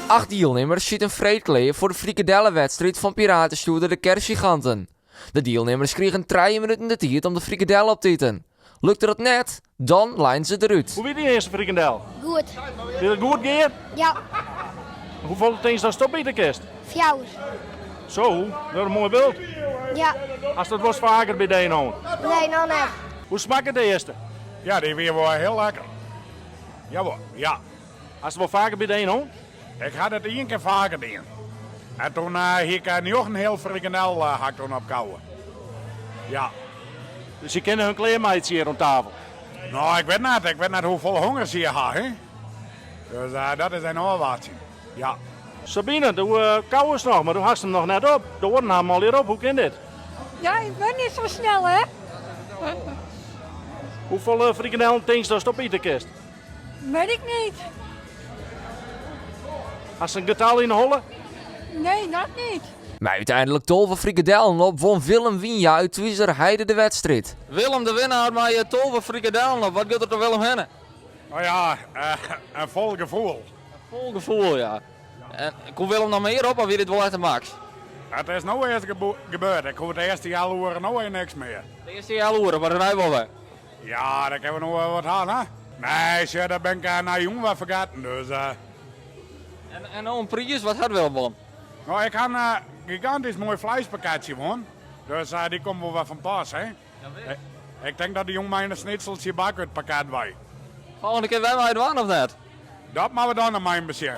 8 deelnemers zitten vreedkleden voor de frikadellenwedstrijd van Piratenstoerder de Kerstgiganten. De deelnemers kregen 3 minuten de tijd om de frikadellen op te eten. Lukte dat net, dan lijnen ze eruit. Hoe weet die eerste frikandel? Goed. Wil het goed gaan? Ja, Hoeveel things dan stop in de kist? 4. Zo, dat is een mooi beeld. Ja, Als dat was vaker bij de een. nee, nou net. Hoe smaakt het de eerste? Ja, die weer wel heel lekker. Jawel, ja. Als het wel vaker bij de een. Ik had het 1 keer vaker doen. En toen heb ik nog een heel frikandel hakt op kouwen. Ja. Dus je kennen hun kleermeidjes hier om tafel. Nou, ik weet net hoeveel honger ze hier hebben. Dus dat is een oorwaartje. Ja. Sabine, de kou is nog, maar toen hast hem nog net op. De oren hem al hier op. Hoe kan dit? Ja, ik ben niet zo snel, hè? Hoeveel frikandellen things dan stop in de kist? Weet ik niet. Als ze een getal in de holle? Nee, dat niet. Maar uiteindelijk 12 frikadellen op won Willem Wienja uit Twiezerheide de wedstrijd. Willem de winnaar, maar je 12 frikadellen op. Wat gaat er toch Willem heen? Nou ja, een vol gevoel. Vol gevoel, ja. En komt Willem nog meer op of weer dit wel uit de max? Het is nou eerst gebeurd. Ik hoor de eerste jaren nou niks meer. De eerste jaar loeren, maar dan rijden we wel weg. Ja, daar kunnen we nog wel wat aan, hè? Nee, zeg, daar ben ik na jong wel vergeten. Dus, En nou een prijs, wat had Willem won? nou, ik had een gigantisch mooi vleespakketje gewoon. Dus die komt wel wat van pas, hè? Ik denk dat die jongen mij een snitseltje bak uit het pakket bij. Volgende keer wij maar het waan of net? Dat maar we dan naar mijn bezien.